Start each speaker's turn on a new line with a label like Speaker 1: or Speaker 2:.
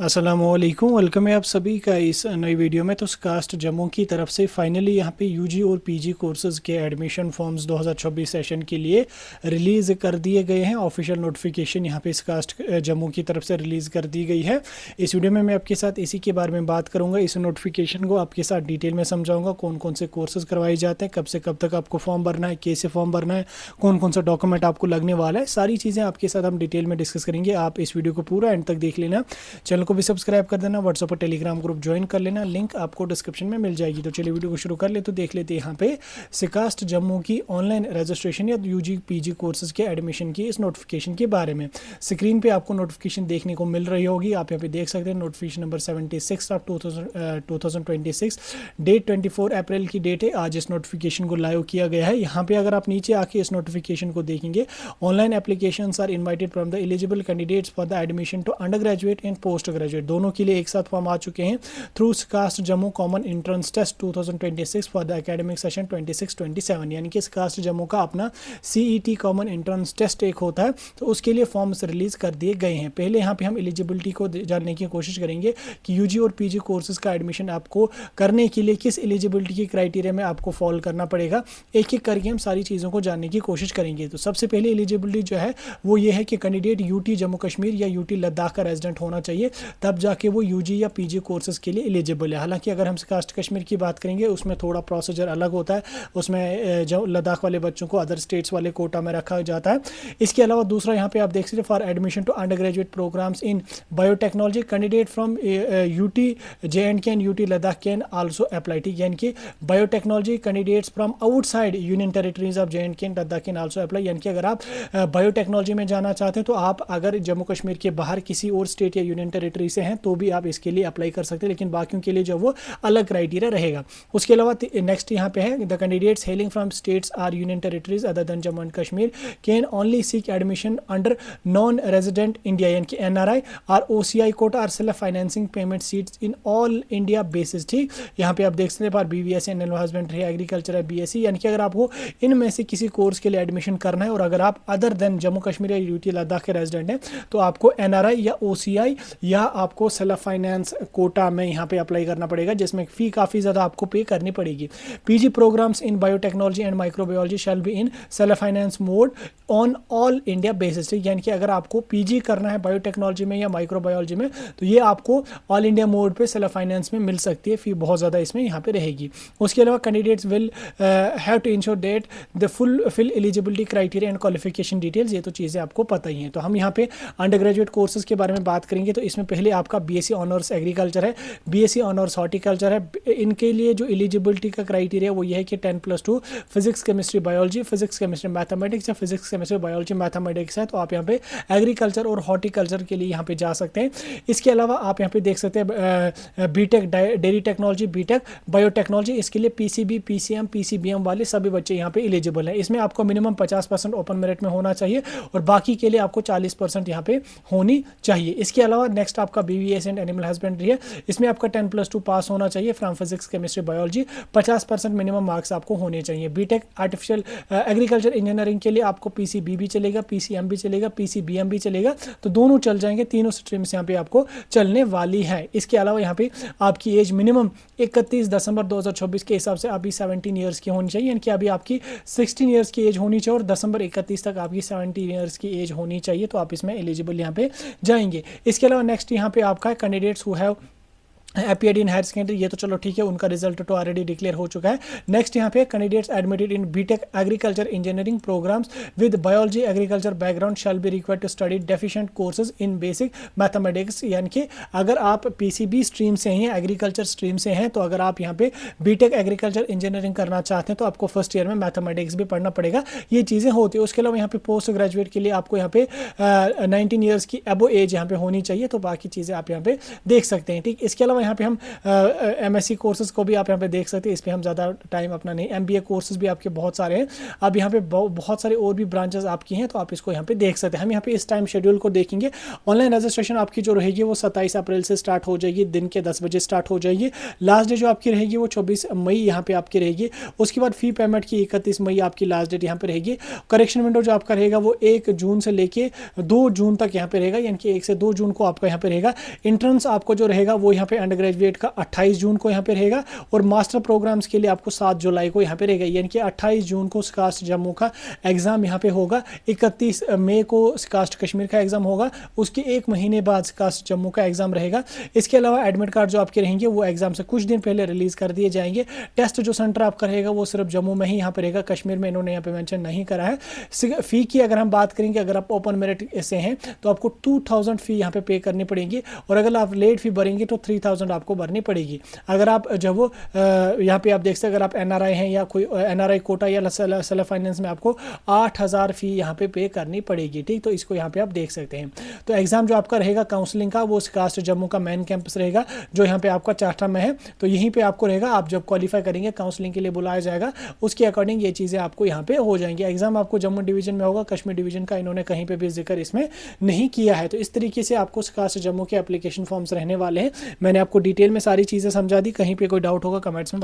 Speaker 1: अस्सलामुअलैकुम, वेलकम है आप सभी का इस नई वीडियो में। तो स्कास्ट जम्मू की तरफ से फाइनली यहाँ पे यूजी और पीजी कोर्सेज़ के एडमिशन फॉर्म्स 2024 सेशन के लिए रिलीज़ कर दिए गए हैं। ऑफिशियल नोटिफिकेशन यहाँ पे स्कास्ट जम्मू की तरफ से रिलीज़ कर दी गई है। इस वीडियो में मैं आपके साथ इसी के बारे में बात करूँगा। इस नोटिफिकेशन को आपके साथ डिटेल में समझाऊँगा, कौन कौन से कोर्सेज़ करवाए जाते हैं, कब से कब तक आपको फॉर्म भरना है, कैसे फॉर्म भरना है, कौन कौन सा डॉक्यूमेंट आपको लगने वाला है, सारी चीज़ें आपके साथ हम डिटेल में डिस्कस करेंगे। आप इस वीडियो को पूरा एंड तक देख लेना, चैनल को भी सब्सक्राइब कर देना, व्हाट्सएप और टेलीग्राम ग्रुप ज्वाइन कर लेना, लिंक आपको डिस्क्रिप्शन में मिल जाएगी। तो चलिए वीडियो को शुरू कर ले। तो देख लेते हैं यहाँ पे स्कास्ट जम्मू की ऑनलाइन रजिस्ट्रेशन या यूजी पीजी कोर्सेज के एडमिशन की इस नोटिफिकेशन के बारे में। स्क्रीन पे आपको नोटिफिकेशन देखने को मिल रही होगी, आप यहाँ पे देख सकते हैं नोटिफिकेशन नंबर 76 ऑफ 2026, डेट 24 अप्रैल की डेट है। आज इस नोटिफिकेशन को लाइव किया गया है। यहाँ पे अगर आप नीचे आके इस नोटिफिकेशन को देखेंगे, online applications are invited from the eligible candidates for the admission to under graduate and post graduate, दोनों के लिए एक साथ फॉर्म आ चुके हैं। Through SKUAST Jammu common entrance test 2026 for the academic session 26-27, यानी कि स्कास्ट जम्मू का अपना सीईटी कॉमन एंट्रेंस टेस्ट एक होता है, तो उसके लिए फॉर्म्स रिलीज कर दिए गए हैं। पहले यहाँ पे हम एलिजिबिलिटी को जानने की कोशिश करेंगे कि यूजी और पीजी कोर्सेज का एडमिशन आपको करने के लिए किस एलिजिबिलिटी के क्राइटेरिया में आपको फॉलो करना पड़ेगा। एक एक करके हम सारी चीज़ों को जानने की कोशिश करेंगे। तो सबसे पहले एलिजिबिलिटी जो है वो ये है कि कैंडिडेट यूटी जम्मू कश्मीर या यूटी लद्दाख का रेजिडेंट होना चाहिए, तब जाके वो यूजी या पीजी कोर्सेज के लिए एलिजिबल है। हालांकि अगर हम कास्ट कश्मीर की बात करेंगे उसमें थोड़ा प्रोसीजर अलग होता है, उसमें जो लद्दाख वाले बच्चों को अदर स्टेट्स वाले कोटा में रखा जाता है। इसके अलावा दूसरा यहाँ पे आप देख सकते हैं, for admission to under graduate programmes in biotechnology candidate from UT J and K and UT Ladakh can also apply, ठीक, यानी कि biotechnology candidates from outside union territories of J and K and Ladakh can also apply, यानी कि अगर आप बायोटेक्नोलॉजी में जाना चाहते हैं तो आप अगर जम्मू कश्मीर के बाहर किसी और स्टेट या यूनियन टेरिटरी से हैं तो भी आप इसके लिए अप्लाई कर सकते हैं, लेकिन बाकियों के लिए जो वो अलग क्राइटेरिया रहेगा। उसके अलावा नेक्स्ट यहाँ पे है, the candidates hailing from states or union territories other than Jammu and Kashmir can only seek admission under non resident India, यानी कि NRI or OCI quota or self financing payment seats in all India basis, ठीक। यहाँ पे आप देख सकते हैं पर बीवीएससी एनिमल हस्बेंड्री है, एग्रीकल्चर है, बीएससी, यानी कि अगर आपको इनमें से किसी कोर्स के लिए एडमिशन करना है और अगर आप अदर देन जम्मू कश्मीर या यूटी लद्दाख के रेजिडेंट हैं तो आपको एनआरआई या ओसीआई या आपको सेल्फ फाइनेंस कोटा में यहाँ पे अप्लाई करना पड़ेगा, जिसमें फी काफ़ी ज़्यादा आपको पे करनी पड़ेगी। PG programmes in biotechnology and microbiology shall be in self finance mode on all India basis, ठीक, यानी कि अगर आपको पीजी करना है बायोटेक्नोलॉजी में या माइक्रोबायोलॉजी में तो ये आपको ऑल इंडिया मोड पे सेल्फ फाइनेंस में मिल सकती है, फी बहुत ज़्यादा इसमें यहाँ पे रहेगी। उसके अलावा candidates will have to ensure that the full eligibility criteria and qualification details, ये तो चीज़ें आपको पता ही हैं। तो हम यहाँ पे अंडर ग्रेजुएट कोर्सेज के बारे में बात करेंगे। तो इसमें पहले आपका बीएससी ऑनर्स एग्रीकल्चर है, बीएससी ऑनर्स हॉर्टिकल्चर है। इनके लिए जो एलिजिबिलिटी का क्राइटेरिया वो ये है कि 10+2 physics chemistry biology, physics chemistry mathematics या फिजिक्स केमिस्ट्री बायोलॉजी मैथमेटिक्स है, तो आप यहाँ पे एग्रीकल्चर और हॉर्टिकल्चर के लिए यहाँ पे जा सकते हैं। इसके अलावा आप यहाँ पे देख सकते हैं BTech dairy technology, BTech biotechnology, इसके लिए पीसीबी, पीसीएम, पीसीबीएम वाले सभी बच्चे यहाँ पे एलिजिबल हैं। इसमें आपको मिनिमम 50% ओपन मेरिट में होना चाहिए और बाकी के लिए आपको 40% यहाँ पे होनी चाहिए। इसके अलावा नेक्स्ट आपका बीवीएस एंड एनिमल हस्बेंड्री है, इसमें आपका 10+2 पास होना चाहिए from physics chemistry biology, 50% minimum marks आपको होने चाहिए। बीटेक आर्टिफिशियल एग्रीकल्चर इंजीनियरिंग के लिए आपको पीसीबी भी चलेगा, पीसीएम भी चलेगा, पीसीबीएम भी चलेगा, तो दोनों चल जाएंगे, तीनों स्ट्रीम्स यहाँ पे आपको चलने वाली है। इसके अलावा यहाँ पे आपकी एज मिनिमम 31 दिसंबर 2024 के हिसाब से अभी 17 ईयर्स की होनी चाहिए, यानी कि अभी आपकी 16 ईयर्स की एज होनी चाहिए और दिसंबर 31 तक आपकी 17 ईयर्स की एज होनी चाहिए, तो आप इसमें एलिजिबल यहाँ पे जाएंगे। इसके अलावा नेक्स्ट यहाँ पे आपका candidates who have appeared in higher secondary, ये तो चलो ठीक है, उनका रिजल्ट तो ऑलरेडी डिक्लेयर हो चुका है। नेक्स्ट यहाँ पे candidates admitted in BTech agriculture engineering programmes with biology agriculture background shall be required to study deficient courses in basic mathematics, यानी कि अगर आप पीसीबी स्ट्रीम से हैं, एग्रीकल्चर स्ट्रीम से हैं, तो अगर आप यहाँ पे बीटेक एग्रीकल्चर इंजीनियरिंग करना चाहते हैं तो आपको फर्स्ट ईयर में मैथमेटिक्स भी पढ़ना पड़ेगा, ये चीज़ें होती है। उसके अलावा यहाँ पे पोस्ट ग्रेजुएट के लिए आपको यहाँ पे 19 ईयर्स की अबो एज यहाँ पे होनी चाहिए, तो बाकी चीज़ें आप यहाँ पे देख सकते हैं, ठीक। इसके अलावा अलावा यहाँ पे हम MSc कोर्सेज को भी आप यहाँ पे देख सकते हैं, इस पर हम ज़्यादा टाइम अपना नहीं, MBA कोर्सेज भी आपके बहुत सारे हैं, अब यहाँ पे बहुत सारे और भी ब्रांचेस आपकी हैं, तो आप इसको यहाँ पे देख सकते हैं। हम यहाँ पे इस टाइम शेड्यूल को देखेंगे। ऑनलाइन रजिस्ट्रेशन आपकी जो रहेगी वो 27 अप्रैल से स्टार्ट हो जाएगी, दिन के 10 बजे स्टार्ट हो जाएगी। लास्ट डेट जो आपकी रहेगी वो 24 मई यहाँ पे आपकी रहेगी। उसके बाद फी पेमेंट की 31 मई आपकी लास्ट डेट यहाँ पे रहेगी। करेक्शन विंडो जो आपका रहेगा वो 1 जून से लेके 2 जून तक यहाँ पे रहेगा, यानी कि 1 से 2 जून को आपका यहाँ पे रहेगा। इंट्रेंस आपको जो रहेगा वो यहाँ पे अंडर ग्रेजुएट का 28 जून को यहाँ पे रहेगा, और मास्टर प्रोग्राम्स के लिए आपको 7 जुलाई को यहाँ पे रहेगा, यानी कि 28 जून को स्कास्ट जम्मू का एग्जाम यहाँ पे होगा, 31 मई को स्कास्ट कश्मीर का एग्जाम होगा, उसके 1 महीने बाद स्कास्ट जम्मू का एग्जाम रहेगा। इसके अलावा एडमिट कार्ड जो आपके रहेंगे वो एग्जाम से कुछ दिन पहले रिलीज कर दिए जाएंगे। टेस्ट जो सेंटर आपका रहेगा वो सिर्फ जम्मू में ही यहाँ पे रहेगा, कश्मीर में इन्होंने यहाँ पे मेंशन नहीं करा है। फी की अगर हम बात करेंगे, अगर आप ओपन मेरिट से हैं तो आपको 2000 फी यहाँ पे करनी पड़ेगी, और अगर आप लेट फी भरेंगे तो 3000 आपको भरनी पड़ेगी। अगर आप जब वो यहाँ पे आप देख सकते हैं, अगर आप NRI हैं या कोई NRI कोटा या सेल्फ फाइनेंस में आपको 8000 फी यहाँ पे करनी पड़ेगी, ठीक। तो इसको यहाँ पे आप देख सकते हैं। तो एग्जाम जो आपका रहेगा काउंसलिंग का, वो स्कास्ट जम्मू का मेन कैंपस रहेगा, जो यहाँ पे आपका चार्टा में है, तो यहीं पे आपको रहेगा। आप जब क्वालिफाई करेंगे काउंसलिंग के लिए बुलाया जाएगा, उसके अकॉर्डिंग ये चीज़ें आपको यहाँ पे हो जाएंगी। एग्जाम आपको जम्मू डिवीजन में होगा, कश्मीर डिवीजन का इन्होंने कहीं पे भी जिक्र इसमें नहीं किया है। तो इस तरीके से आपको स्कास्ट जम्मू के एप्लीकेशन फॉर्म्स रहने वाले हैं। मैंने आपको डिटेल में सारी चीज़ें समझा दी, कहीं पे कोई डाउट होगा कमेंट्स में